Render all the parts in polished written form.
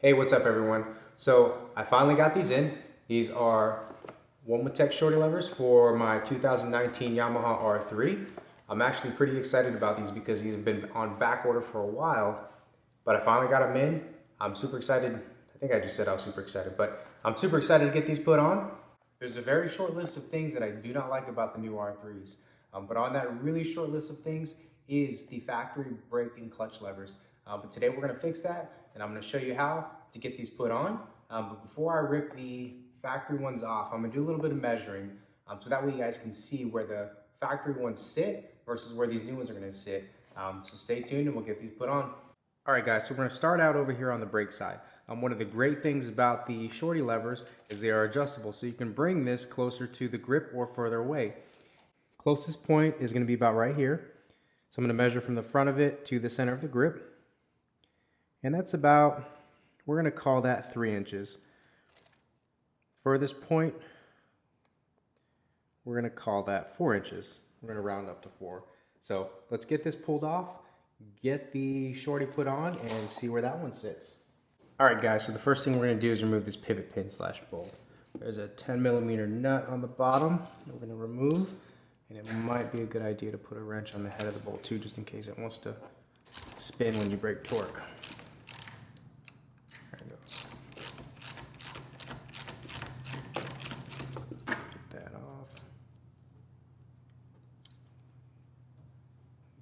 Hey, what's up everyone? So I finally got these in. These are Womet-Tech Shorty levers for my 2019 Yamaha R3. I'm actually pretty excited about these because these have been on back order for a while, but I finally got them in. I'm super excited. I think I just said I was super excited, but I'm super excited to get these put on. There's a very short list of things that I do not like about the new R3s, but on that really short list of things is the factory brake and clutch levers. But today we're gonna fix that, and I'm gonna show you how to get these put on. But before I rip the factory ones off, I'm gonna do a little bit of measuring, so that way you guys can see where the factory ones sit versus where these new ones are gonna sit. So stay tuned and we'll get these put on. All right guys, so we're gonna start out over here on the brake side. One of the great things about the Shorty levers is they are adjustable, so you can bring this closer to the grip or further away. Closest point is gonna be about right here. So I'm gonna measure from the front of it to the center of the grip. And that's about, we're gonna call that 3 inches. Furthest point, we're gonna call that 4 inches. We're gonna round up to 4. So let's get this pulled off, get the Shorty put on, and see where that one sits. All right guys, so the first thing we're gonna do is remove this pivot pin slash bolt. There's a 10mm nut on the bottom that we're gonna remove, and it might be a good idea to put a wrench on the head of the bolt too, just in case it wants to spin when you break torque. There it goes. Get that off.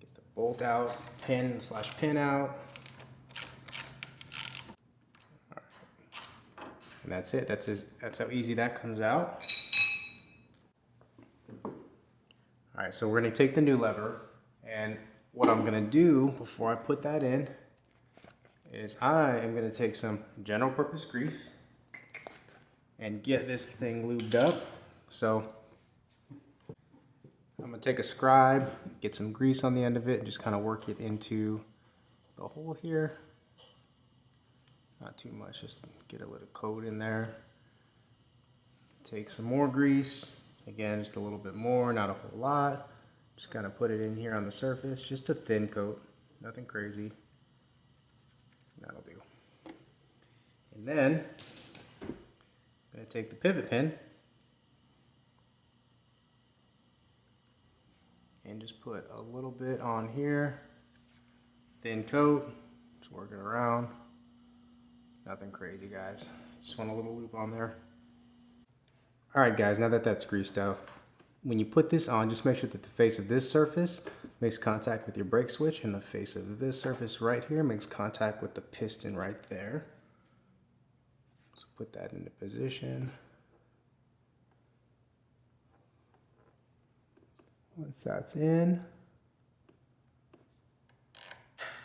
Get the bolt out, pin slash pin out. And that's it. That's how easy that comes out. All right, so we're gonna take the new lever, and what I'm gonna do before I put that in is I am gonna take some general purpose grease and get this thing lubed up. So I'm gonna take a scribe, get some grease on the end of it, and just kind of work it into the hole here. Not too much, just get a little coat in there. Take some more grease, again, just a little bit more, not a whole lot. Just kind of put it in here on the surface, just a thin coat, nothing crazy. That'll do. And then I'm gonna take the pivot pin and just put a little bit on here, thin coat, just work it around. Nothing crazy, guys. Just want a little loop on there. All right, guys, now that that's greased out, when you put this on, just make sure that the face of this surface makes contact with your brake switch, and the face of this surface right here makes contact with the piston right there. So put that into position. Once that's in,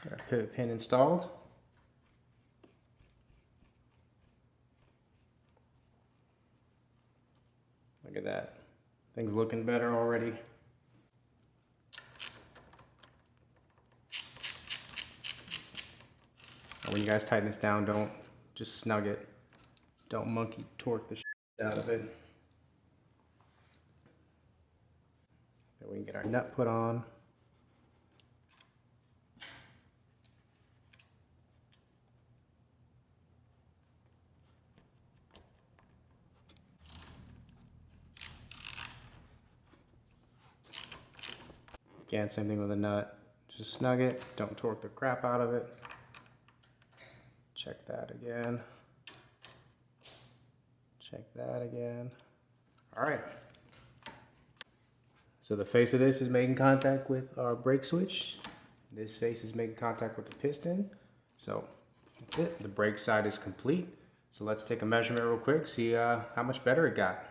got our pivot pin installed. Look at that. Things looking better already. And when you guys tighten this down, don't just snug it. Don't monkey torque the shit out of it. Then we can get our nut put on. Again, same thing with a nut. Just snug it, don't torque the crap out of it. Check that again. Check that again. All right. So the face of this is making contact with our brake switch. This face is making contact with the piston. So that's it. The brake side is complete. So let's take a measurement real quick, see how much better it got.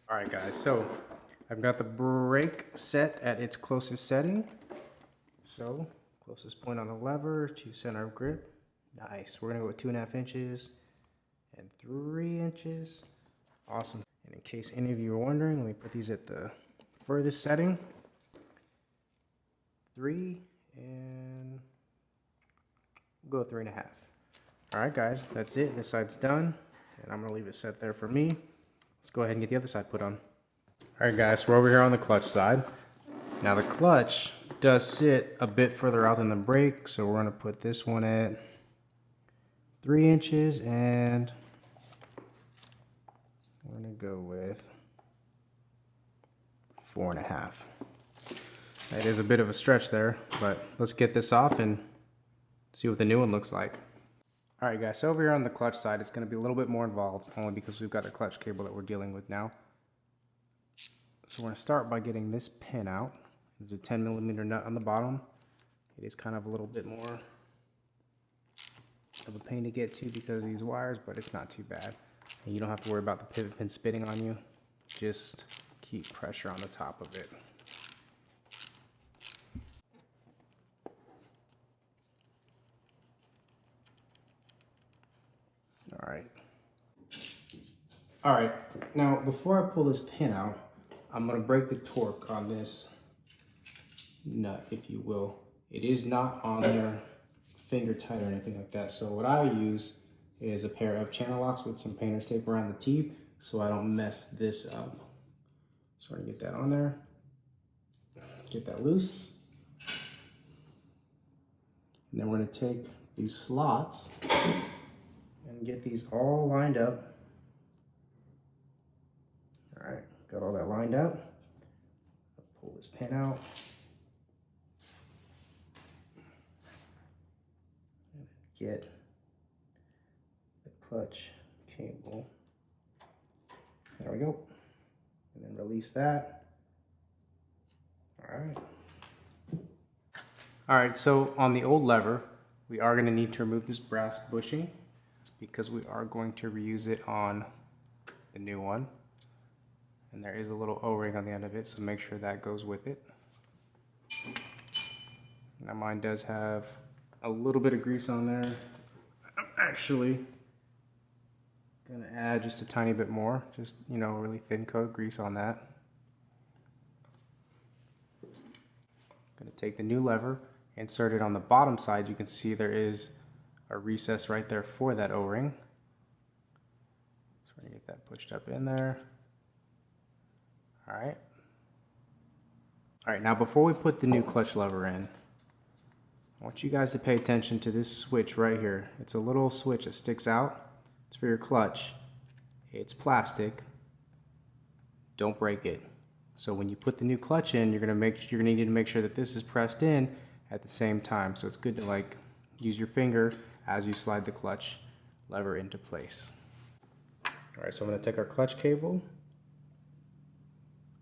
All right, guys. So I've got the brake set at its closest setting. So closest point on the lever to center of grip. Nice. We're gonna go with 2.5 inches and 3 inches. Awesome. And in case any of you are wondering, let me put these at the furthest setting. 3, and we'll go 3.5. All right, guys, that's it. This side's done, and I'm gonna leave it set there for me. Let's go ahead and get the other side put on. All right, guys, we're over here on the clutch side. Now the clutch does sit a bit further out than the brake, so we're gonna put this one at 3 inches, and we're gonna go with 4.5. That is a bit of a stretch there, but let's get this off and see what the new one looks like. All right, guys, so over here on the clutch side, it's gonna be a little bit more involved, only because we've got a clutch cable that we're dealing with now. So we're gonna start by getting this pin out. There's a 10mm nut on the bottom. It is kind of a little bit more of a pain to get to because of these wires, but it's not too bad. And you don't have to worry about the pivot pin spinning on you. Just keep pressure on the top of it. All right, now before I pull this pin out, I'm gonna break the torque on this nut, if you will. It is not on there finger tight or anything like that. So what I use is a pair of channel locks with some painter's tape around the teeth so I don't mess this up. So I'm gonna get that on there, get that loose. And then we're gonna take these slots and get these all lined up. All right, got all that lined up. Pull this pin out. Get the clutch cable. There we go. And then release that. All right. All right, so on the old lever, we are going to need to remove this brass bushing because we are going to reuse it on the new one. And there is a little O-ring on the end of it, so make sure that goes with it. Now mine does have a little bit of grease on there. I'm actually gonna add just a tiny bit more, just, you know, a really thin coat of grease on that. Gonna take the new lever, insert it on the bottom side. You can see there is a recess right there for that O-ring. So we're gonna get that pushed up in there. All right. All right, now before we put the new clutch lever in, I want you guys to pay attention to this switch right here. It's a little switch that sticks out. It's for your clutch. It's plastic. Don't break it. So when you put the new clutch in, you're gonna need to make sure that this is pressed in at the same time. So it's good to like use your finger as you slide the clutch lever into place. All right, so I'm gonna take our clutch cable,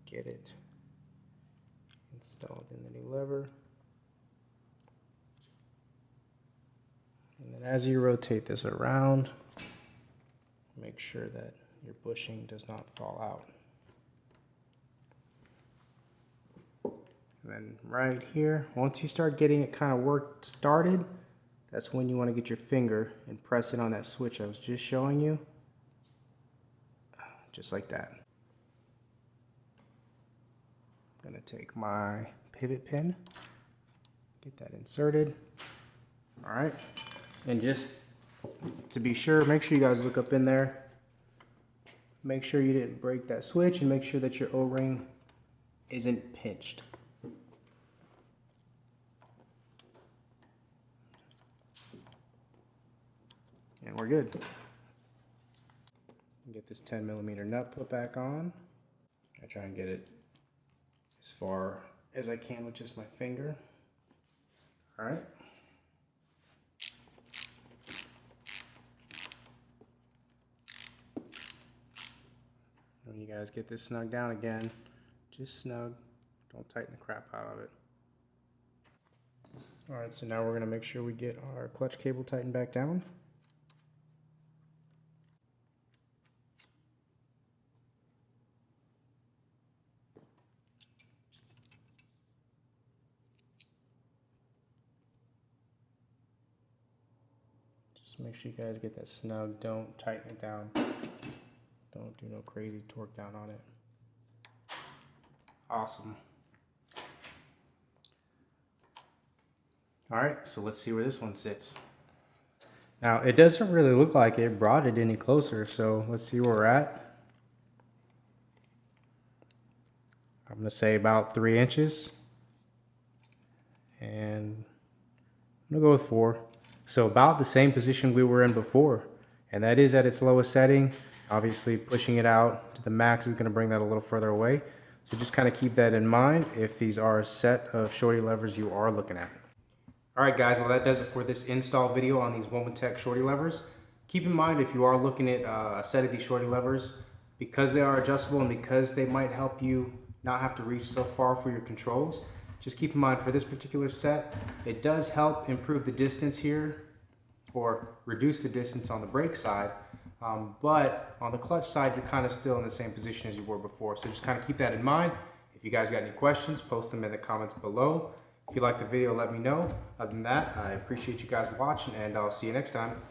get it installed in the new lever. And then as you rotate this around, make sure that your bushing does not fall out. And then right here, once you start getting it kind of started, that's when you want to get your finger and press it on that switch I was just showing you. Just like that. I'm going to take my pivot pin, get that inserted. All right. And just to be sure, make sure you guys look up in there. Make sure you didn't break that switch and make sure that your O-ring isn't pinched. And we're good. Get this 10mm nut put back on. I try and get it as far as I can with just my finger. All right. When you guys get this snug down again, just snug, don't tighten the crap out of it. All right, so now we're gonna make sure we get our clutch cable tightened back down. Just make sure you guys get that snug, don't tighten it down. Don't do no crazy torque down on it. Awesome. All right, so let's see where this one sits. Now, it doesn't really look like it brought it any closer, so let's see where we're at. I'm gonna say about 3 inches. And I'm gonna go with 4. So about the same position we were in before, and that is at its lowest setting. Obviously pushing it out to the max is going to bring that a little further away. So just kind of keep that in mind if these are a set of shorty levers you are looking at. All right guys, well that does it for this install video on these Womet-Tech shorty levers. Keep in mind if you are looking at a set of these shorty levers, because they are adjustable and because they might help you not have to reach so far for your controls, just keep in mind for this particular set, it does help improve the distance here or reduce the distance on the brake side. But on the clutch side, you're kind of still in the same position as you were before. So just kind of keep that in mind. If you guys got any questions, post them in the comments below. If you like the video, let me know. Other than that, I appreciate you guys watching and I'll see you next time.